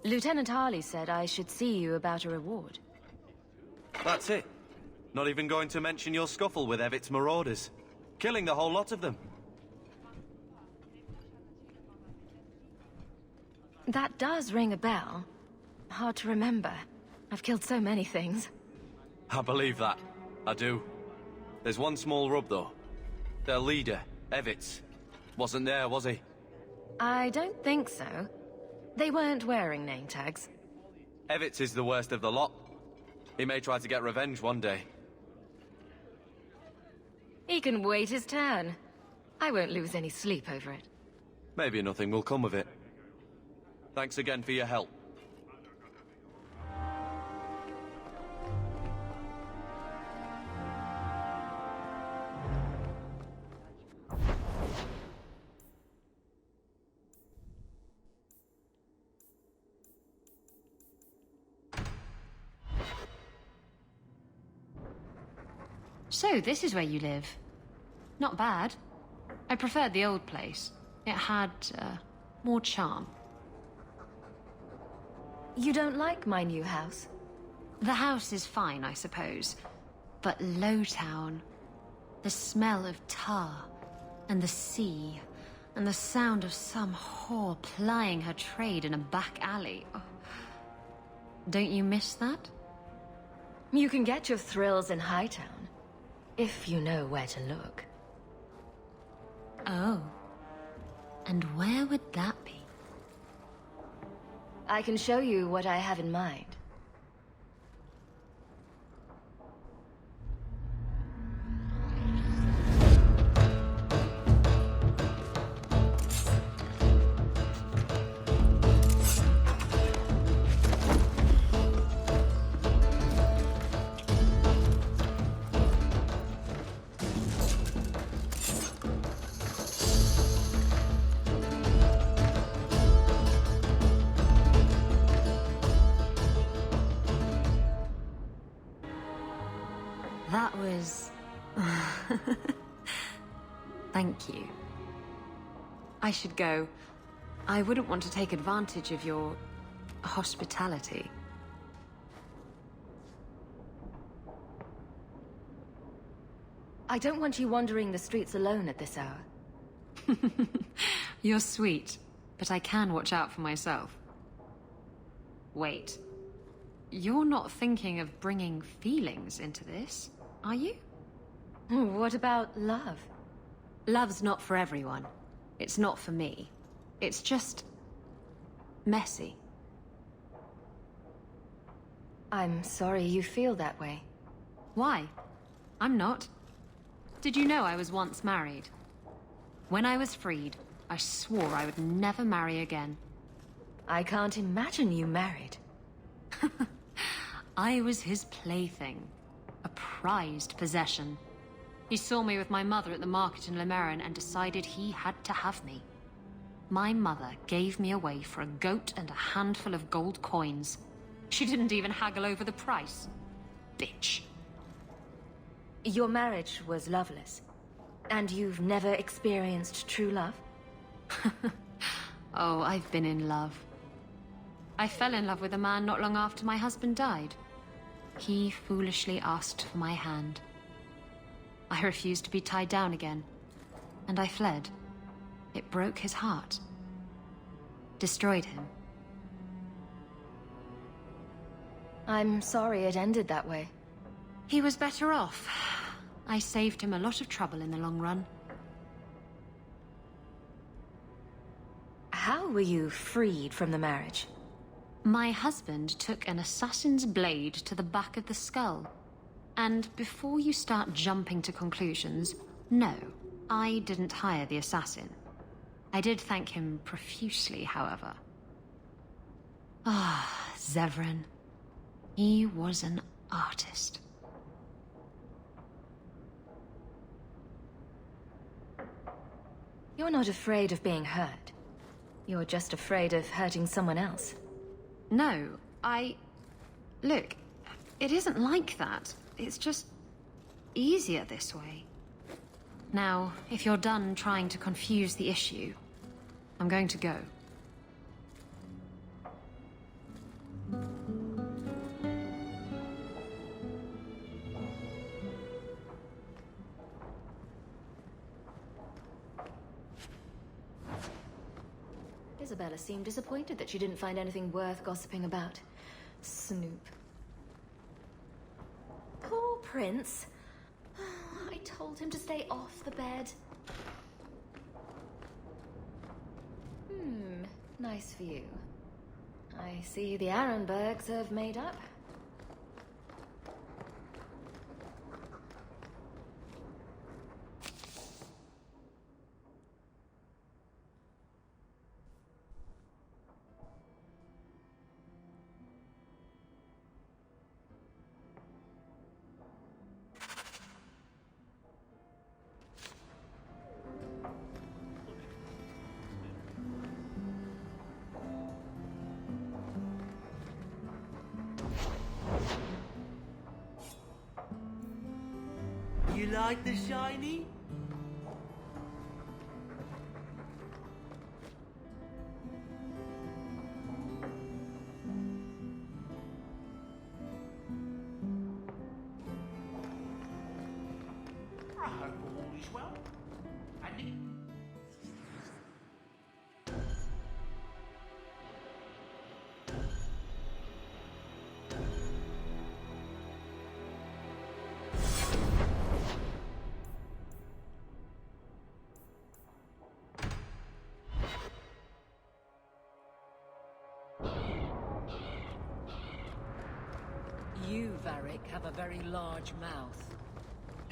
Lieutenant Harley said I should see you about a reward. That's it. Not even going to mention your scuffle with Evit's marauders. Killing the whole lot of them. That does ring a bell. Hard to remember. I've killed so many things. I believe that. I do. There's one small rub, though. Their leader, Evitz, wasn't there, was he? I don't think so. They weren't wearing name tags. Evitz is the worst of the lot. He may try to get revenge one day. He can wait his turn. I won't lose any sleep over it. Maybe nothing will come of it. Thanks again for your help. So, this is where you live. Not bad. I preferred the old place. It had, more charm. You don't like my new house? The house is fine, I suppose. But Lowtown... the smell of tar, and the sea, and the sound of some whore plying her trade in a back alley. Oh. Don't you miss that? You can get your thrills in Hightown. If you know where to look. Oh. And where would that be? I can show you what I have in mind. That was... Thank you. I should go. I wouldn't want to take advantage of your... hospitality. I don't want you wandering the streets alone at this hour. You're sweet, but I can watch out for myself. Wait. You're not thinking of bringing feelings into this, are you? What about love? Love's not for everyone. It's not for me. It's just... messy. I'm sorry you feel that way. Why? I'm not. Did you know I was once married? When I was freed, I swore I would never marry again. I can't imagine you married. I was his plaything. A prized possession. He saw me with my mother at the market in Lemerin and decided he had to have me. My mother gave me away for a goat and a handful of gold coins. She didn't even haggle over the price. Bitch. Your marriage was loveless. And you've never experienced true love? Oh, I've been in love. I fell in love with a man not long after my husband died. He foolishly asked for my hand. I refused to be tied down again, and I fled. It broke his heart. Destroyed him. I'm sorry it ended that way. He was better off. I saved him a lot of trouble in the long run. How were you freed from the marriage? My husband took an assassin's blade to the back of the skull. And before you start jumping to conclusions, no, I didn't hire the assassin. I did thank him profusely, however. Ah, Zevran. He was an artist. You're not afraid of being hurt. You're just afraid of hurting someone else. No, Look, it isn't like that. It's just... easier this way. Now, if you're done trying to confuse the issue, I'm going to go. Isabella seemed disappointed that she didn't find anything worth gossiping about. Snoop. Poor Prince. I told him to stay off the bed. Nice view. I see the Arenbergs have made up. You like the shiny? I hope all is well. You, Varric, have a very large mouth.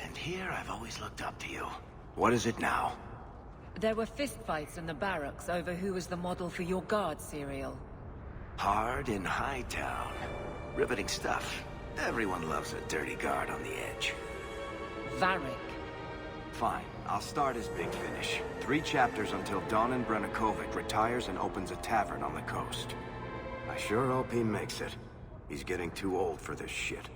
And here I've always looked up to you. What is it now? There were fistfights in the barracks over who was the model for your guard serial. Hard in Hightown. Riveting stuff. Everyone loves a dirty guard on the edge. Varric. Fine, I'll start as Big Finish. 3 chapters until Donan Brennakovic retires and opens a tavern on the coast. I sure hope he makes it. He's getting too old for this shit.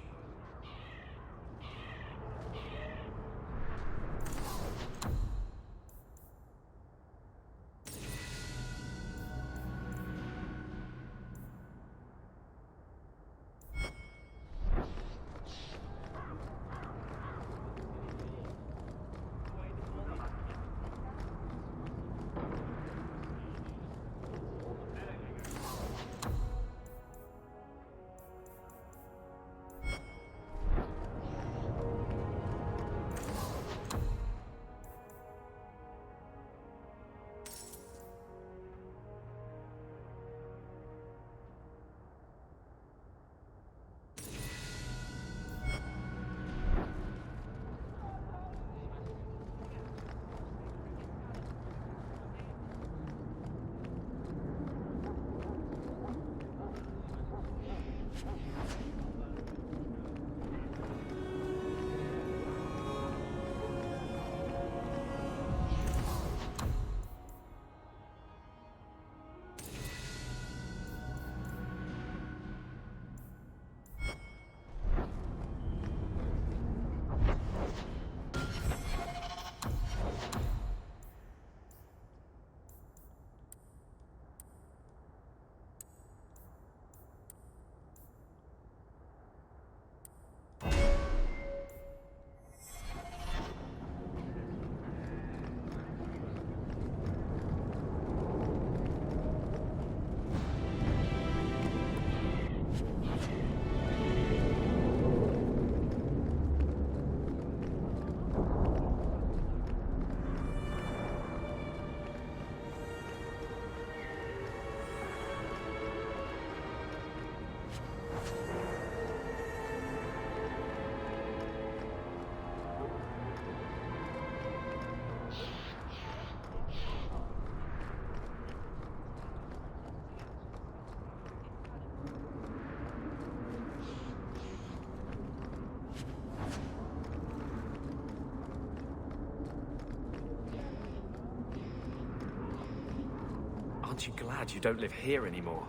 Aren't you glad you don't live here anymore?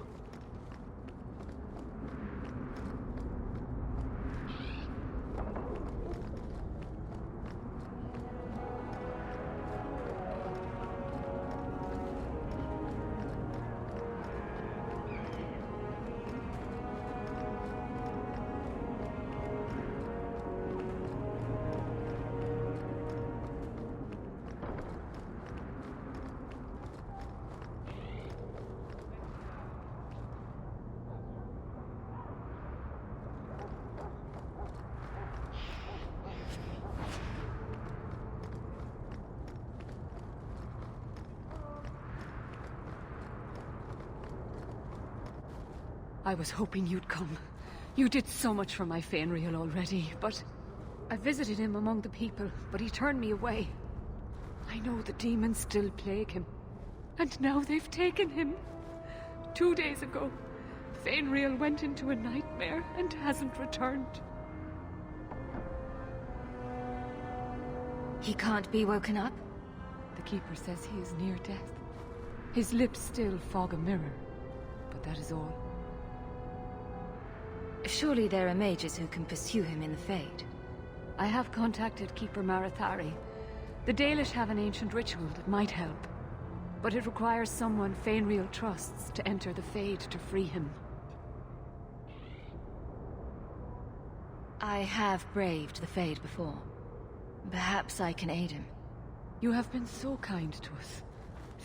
I was hoping you'd come. You did so much for my Fainriel already, but... I visited him among the people, but he turned me away. I know the demons still plague him. And now they've taken him. 2 days ago, Fainriel went into a nightmare and hasn't returned. He can't be woken up? The Keeper says he is near death. His lips still fog a mirror, but that is all. Surely there are mages who can pursue him in the Fade. I have contacted Keeper Marathari. The Dalish have an ancient ritual that might help, but it requires someone Fainriel trusts to enter the Fade to free him. I have braved the Fade before. Perhaps I can aid him. You have been so kind to us.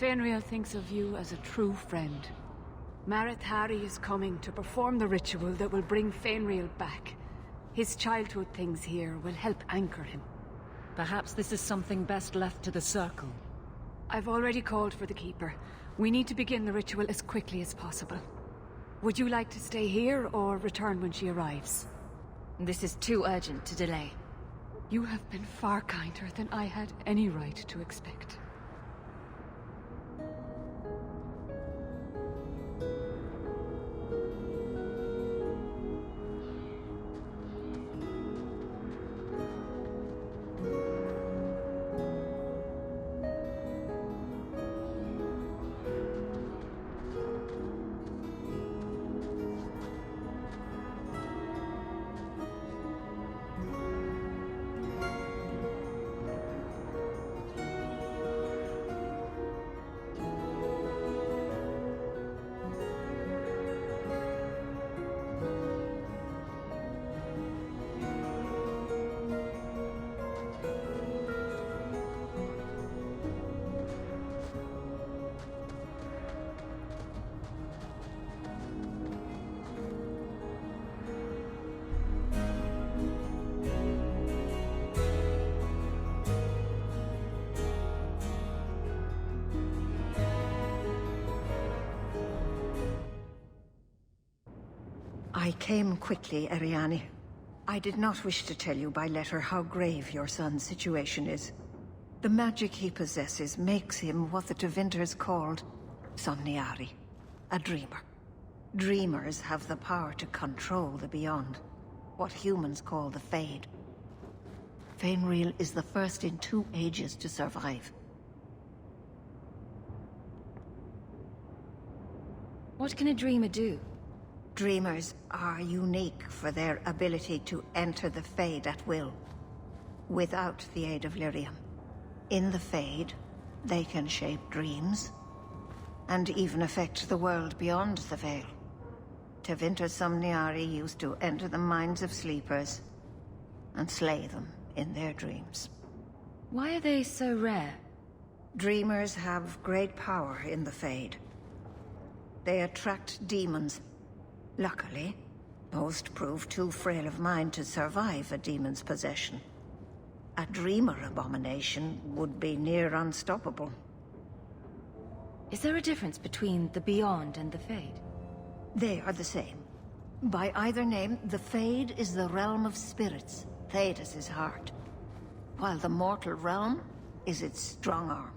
Fainriel thinks of you as a true friend. Marathari is coming to perform the ritual that will bring Fainriel back. His childhood things here will help anchor him. Perhaps this is something best left to the Circle. I've already called for the Keeper. We need to begin the ritual as quickly as possible. Would you like to stay here or return when she arrives? This is too urgent to delay. You have been far kinder than I had any right to expect. I came quickly, Ariane. I did not wish to tell you by letter how grave your son's situation is. The magic he possesses makes him what the Tevinters called Somniari, a dreamer. Dreamers have the power to control the beyond, what humans call the Fade. Fainriel is the first in 2 ages to survive. What can a dreamer do? Dreamers are unique for their ability to enter the Fade at will, without the aid of Lyrium. In the Fade, they can shape dreams, and even affect the world beyond the Veil. Tevinter Somniari used to enter the minds of sleepers, and slay them in their dreams. Why are they so rare? Dreamers have great power in the Fade. They attract demons. Luckily, most prove too frail of mind to survive a demon's possession. A dreamer abomination would be near unstoppable. Is there a difference between the Beyond and the Fade? They are the same. By either name, the Fade is the realm of spirits, Thedas' heart, while the mortal realm is its strong arm.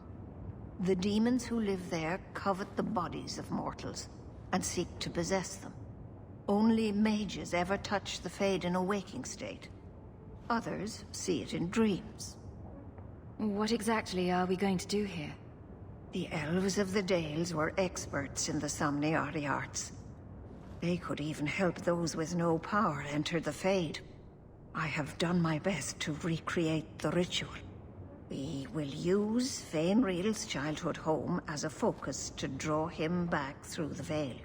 The demons who live there covet the bodies of mortals and seek to possess them. Only mages ever touch the Fade in a waking state. Others see it in dreams. What exactly are we going to do here? The elves of the Dales were experts in the Somniari arts. They could even help those with no power enter the Fade. I have done my best to recreate the ritual. We will use Fainriel's childhood home as a focus to draw him back through the Veil.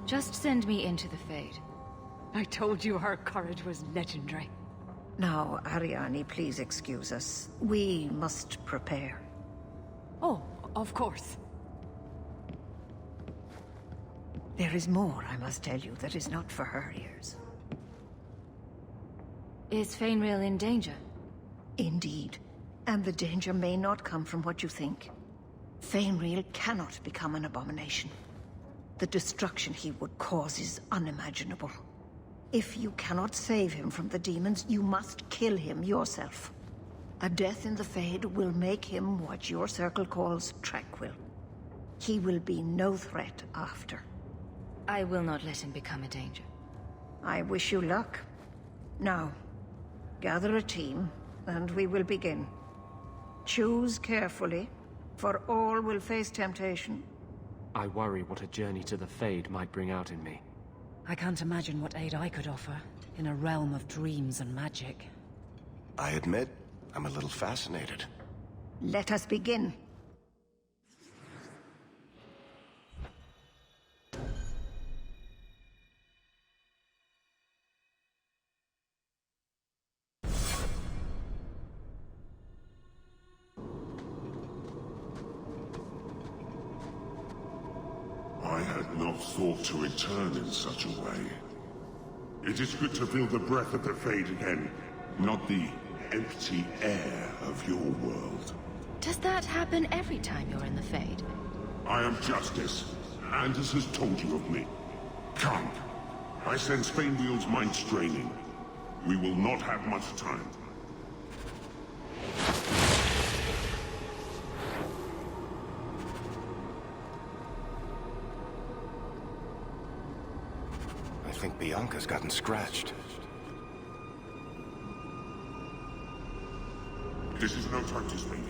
Just send me into the Fade. I told you her courage was legendary. Now, Ariane, please excuse us. We must prepare. Oh, of course. There is more I must tell you that is not for her ears. Is Fainriel in danger? Indeed. And the danger may not come from what you think. Fainriel cannot become an abomination. The destruction he would cause is unimaginable. If you cannot save him from the demons, you must kill him yourself. A death in the Fade will make him what your circle calls tranquil. He will be no threat after. I will not let him become a danger. I wish you luck. Now, gather a team, and we will begin. Choose carefully, for all will face temptation. I worry what a journey to the Fade might bring out in me. I can't imagine what aid I could offer, in a realm of dreams and magic. I admit, I'm a little fascinated. Let us begin. I had not thought to return in such a way. It is good to feel the breath of the Fade again, not the empty air of your world. Does that happen every time you're in the Fade? I am Justice. Anders has told you of me. Come. I sense Fainwheel's mind straining. We will not have much time. I think Bianca's gotten scratched. This is no time to speak.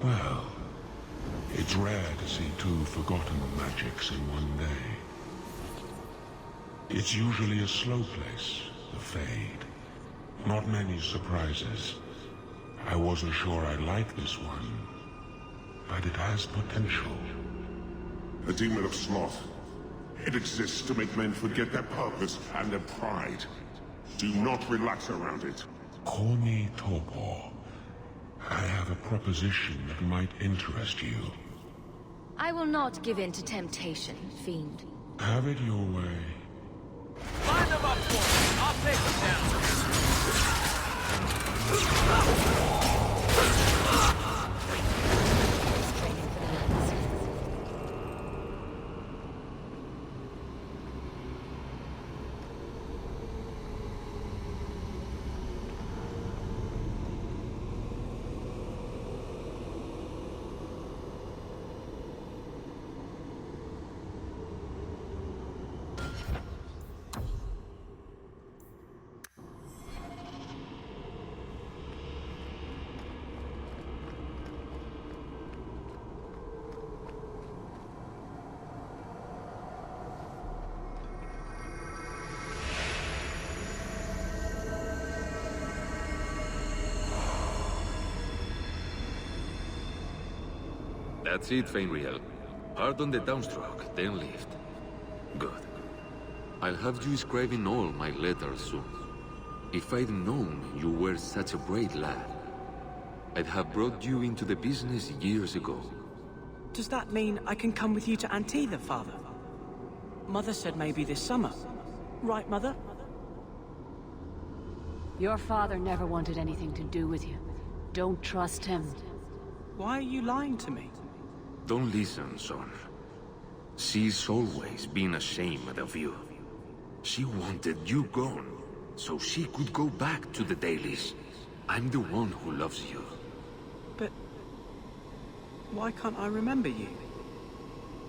Well, it's rare to see two forgotten magics in one day. It's usually a slow place, the Fade. Not many surprises. I wasn't sure I'd like this one. but it has potential. The demon of sloth. It exists to make men forget their purpose and their pride. Do not relax around it. Corny Torpor. I have a proposition that might interest you. I will not give in to temptation, fiend. Have it your way. Line them up for me. I'll take them down. That's it, Fenriel. Hard on the downstroke, then lift. Good. I'll have you scribing all my letters soon. If I'd known you were such a brave lad, I'd have brought you into the business years ago. Does that mean I can come with you to Antitha, Father? Mother said maybe this summer. Right, Mother? Your father never wanted anything to do with you. Don't trust him. Why are you lying to me? Don't listen, son. She's always been ashamed of you. She wanted you gone, so she could go back to the dailies. I'm the one who loves you. But... why can't I remember you?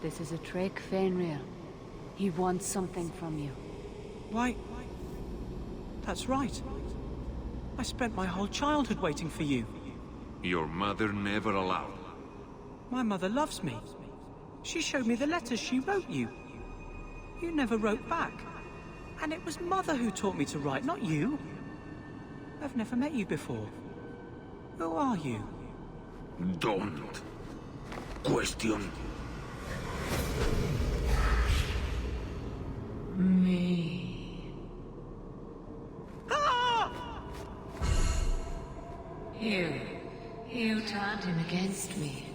This is a trick, Fenrir. He wants something from you. Why... that's right. I spent my whole childhood waiting for you. Your mother never allowed. My mother loves me. She showed me the letters she wrote you. You never wrote back. And it was Mother who taught me to write, not you. I've never met you before. Who are you? Don't question me. Ah! You turned him against me.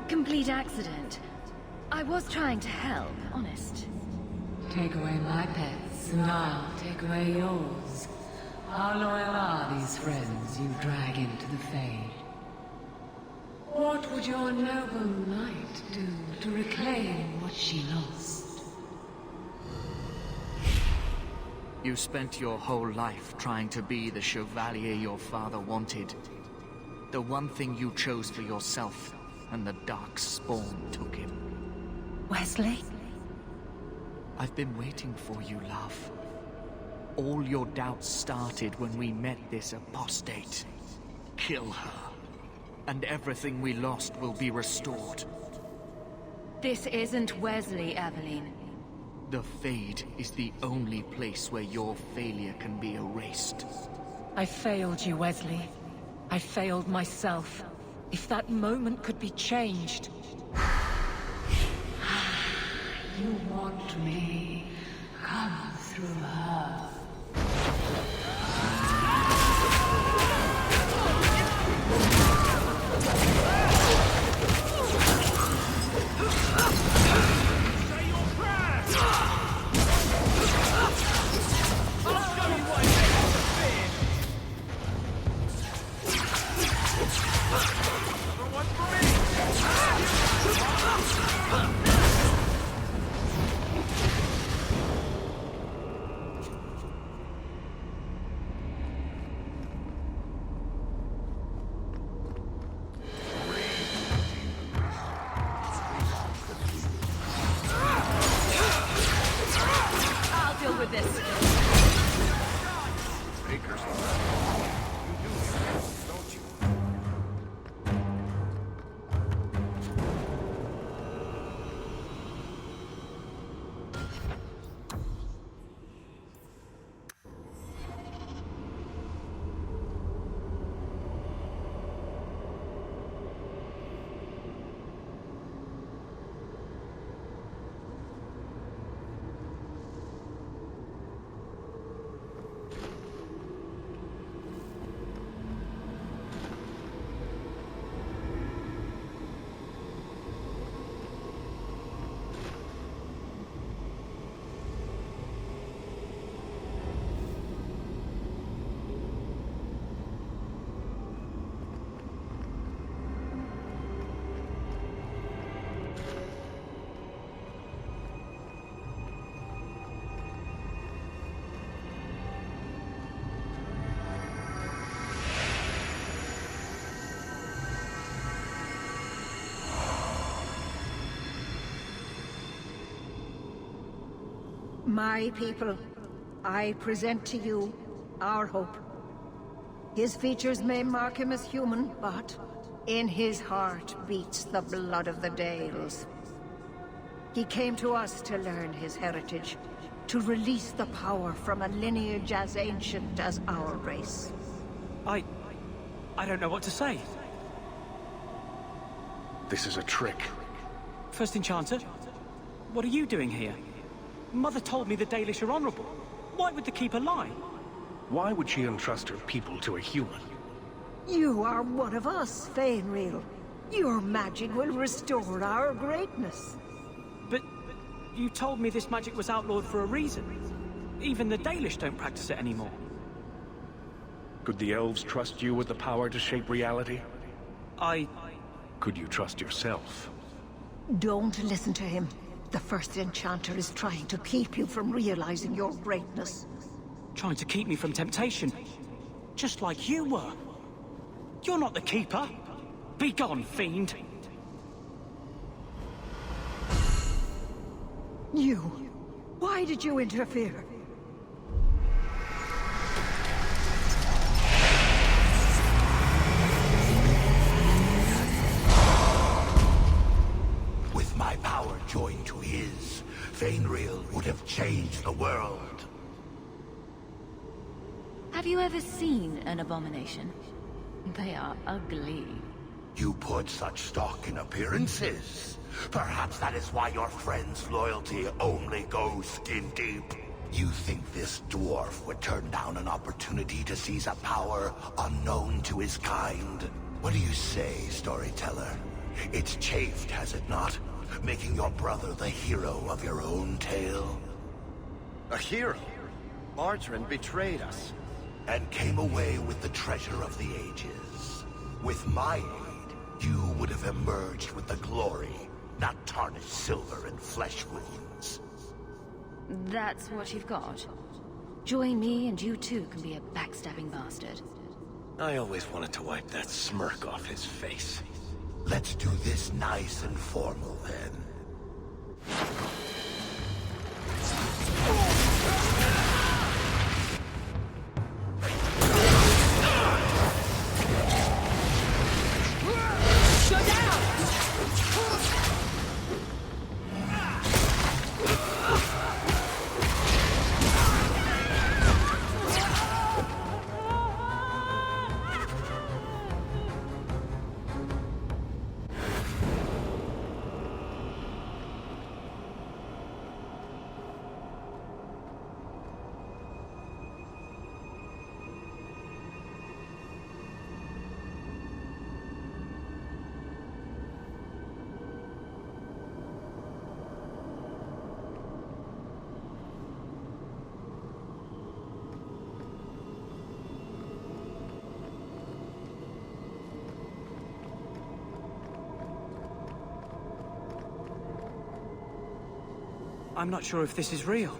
Complete accident. I was trying to help, honest. Take away my pets, and I'll take away yours. How loyal are these friends you drag into the Fade? What would your noble knight do to reclaim what she lost? You spent your whole life trying to be the chevalier your father wanted. The one thing you chose for yourself, and the dark spawn took him. Wesley? I've been waiting for you, love. All your doubts started when we met this apostate. Kill her, and everything we lost will be restored. This isn't Wesley, Aveline. The Fade is the only place where your failure can be erased. I failed you, Wesley. I failed myself. If that moment could be changed... You want me? Come through her. Say your prayers! I'll show you what it takes to fear! Another one for me! My people, I present to you our hope. His features may mark him as human, but in his heart beats the blood of the Dales. He came to us to learn his heritage, to release the power from a lineage as ancient as our race. I don't know what to say. This is a trick. First Enchanter, what are you doing here? Mother told me the Dalish are honorable. Why would the Keeper lie? Why would she entrust her people to a human? You are one of us, Fainreal. Your magic will restore our greatness. But you told me this magic was outlawed for a reason. Even the Dalish don't practice it anymore. Could the elves trust you with the power to shape reality? Could you trust yourself? Don't listen to him. The First Enchanter is trying to keep you from realizing your greatness. Trying to keep me from temptation. Just like you were. You're not the Keeper. Be gone, fiend. You. Why did you interfere? With my power joined to his, Fainreal would have changed the world. Have you ever seen an abomination? They are ugly. You put such stock in appearances. Perhaps that is why your friend's loyalty only goes skin deep. You think this dwarf would turn down an opportunity to seize a power unknown to his kind? What do you say, storyteller? It's chafed, has it not? Making your brother the hero of your own tale? A hero? Margarine betrayed us. And came away with the treasure of the ages. With my aid, you would have emerged with the glory, not tarnished silver and flesh wounds. That's what you've got? Join me and you too can be a backstabbing bastard. I always wanted to wipe that smirk off his face. Let's do this nice and formal, then. I'm not sure if this is real.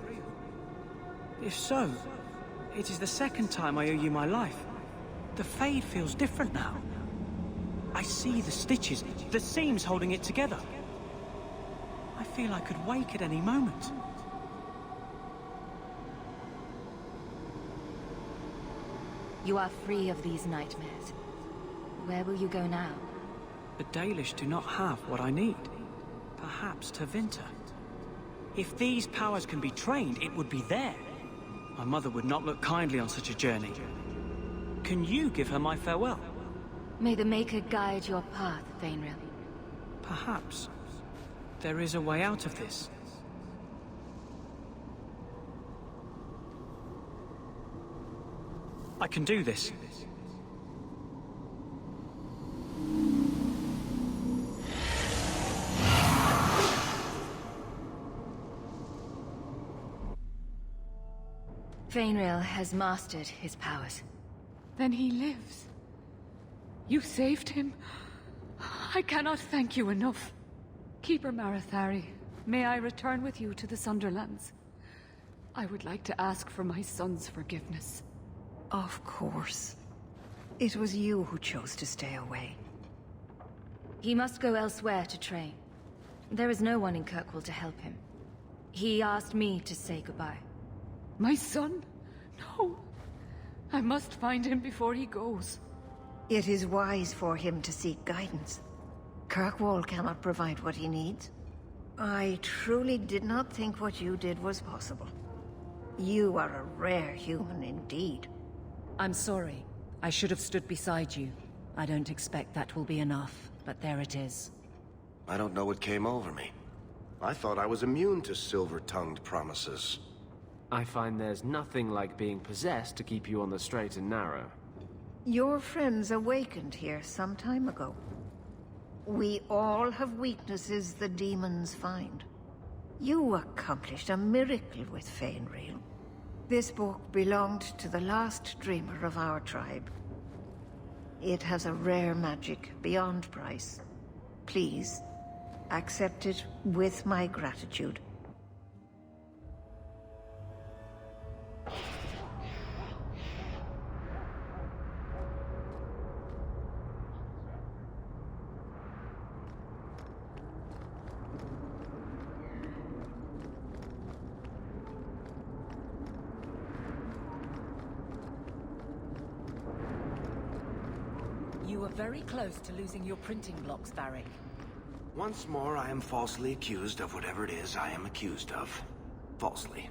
If so, it is the second time I owe you my life. The Fade feels different now. I see the stitches, the seams holding it together. I feel I could wake at any moment. You are free of these nightmares. Where will you go now? The Dalish do not have what I need. Perhaps Tevinter. If these powers can be trained, it would be there. My mother would not look kindly on such a journey. Can you give her my farewell? May the Maker guide your path, Fainreal. Perhaps there is a way out of this. I can do this. Fainreal has mastered his powers. Then he lives. You saved him. I cannot thank you enough. Keeper Marathari, may I return with you to the Sunderlands? I would like to ask for my son's forgiveness. Of course. It was you who chose to stay away. He must go elsewhere to train. There is no one in Kirkwall to help him. He asked me to say goodbye. My son? No. I must find him before he goes. It is wise for him to seek guidance. Kirkwall cannot provide what he needs. I truly did not think what you did was possible. You are a rare human indeed. I'm sorry. I should have stood beside you. I don't expect that will be enough, but there it is. I don't know what came over me. I thought I was immune to silver-tongued promises. I find there's nothing like being possessed to keep you on the straight and narrow. Your friends awakened here some time ago. We all have weaknesses the demons find. You accomplished a miracle with Fainreal. This book belonged to the last dreamer of our tribe. It has a rare magic beyond price. Please, accept it with my gratitude. You were very close to losing your printing blocks, Varric. Once more, I am falsely accused of whatever it is I am accused of. Falsely.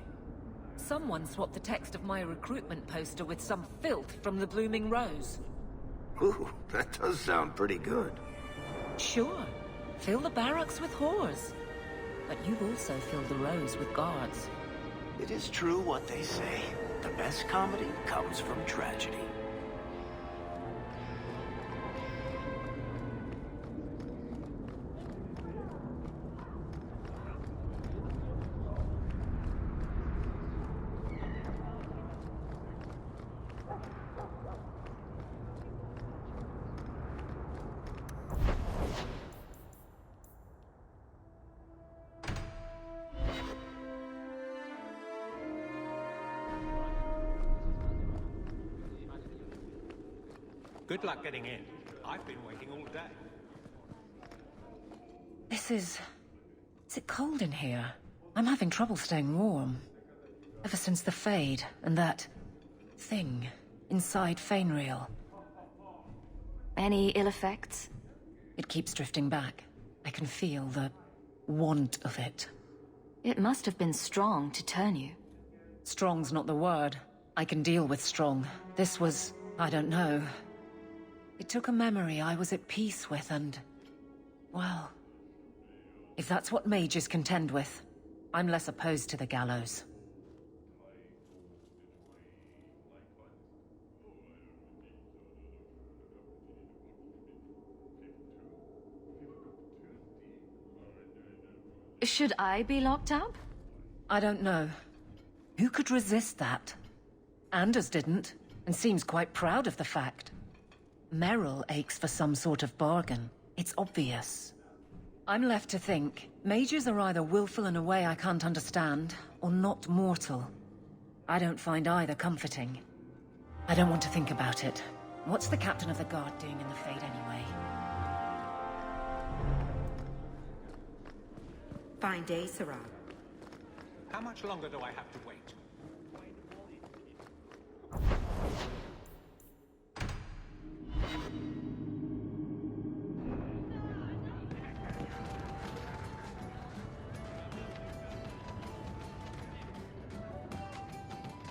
Someone swapped the text of my recruitment poster with some filth from the Blooming Rose. Ooh, that does sound pretty good. Sure. Fill the barracks with whores. But you've also filled the Rose with guards. It is true what they say. The best comedy comes from tragedy. Good luck getting in. I've been waiting all day. Is it cold in here? I'm having trouble staying warm. Ever since the Fade and that thing inside Fainreal. Any ill effects? It keeps drifting back. I can feel the want of it. It must have been strong to turn you. Strong's not the word. I can deal with strong. This was, I don't know. It took a memory I was at peace with and, well, if that's what mages contend with, I'm less opposed to the gallows. Should I be locked up? I don't know. Who could resist that? Anders didn't, and seems quite proud of the fact. Merrill aches for some sort of bargain. It's obvious. I'm left to think, mages are either willful in a way I can't understand, or not mortal. I don't find either comforting. I don't want to think about it. What's the captain of the guard doing in the Fade anyway? Fine day, Sarah. How much longer do I have to wait?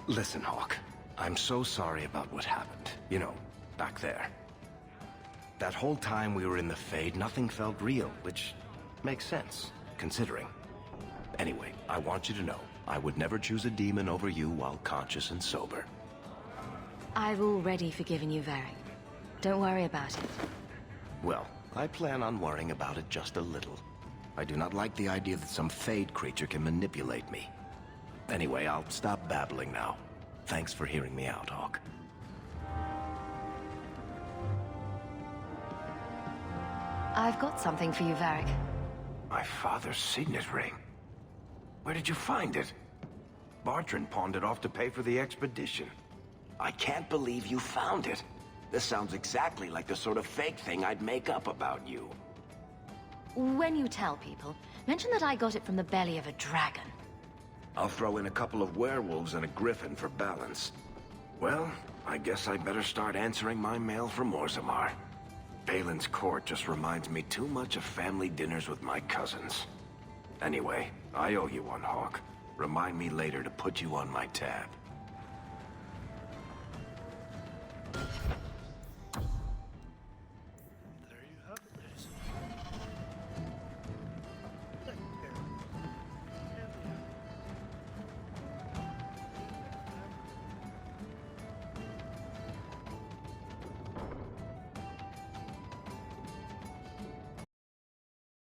Listen, Hawke. I'm so sorry about what happened. You know, back there. That whole time we were in the Fade, nothing felt real, which makes sense, considering. Anyway, I want you to know, I would never choose a demon over you while conscious and sober. I've already forgiven you, Varric. Don't worry about it. Well, I plan on worrying about it just a little. I do not like the idea that some Fade creature can manipulate me. Anyway, I'll stop babbling now. Thanks for hearing me out, Hawke. I've got something for you, Varric. My father's signet ring. Where did you find it? Bartrand pawned it off to pay for the expedition. I can't believe you found it. This sounds exactly like the sort of fake thing I'd make up about you. When you tell people, mention that I got it from the belly of a dragon. I'll throw in a couple of werewolves and a griffin for balance. Well, I guess I better start answering my mail from Orzammar. Balin's court just reminds me too much of family dinners with my cousins. Anyway, I owe you one, Hawke. Remind me later to put you on my tab.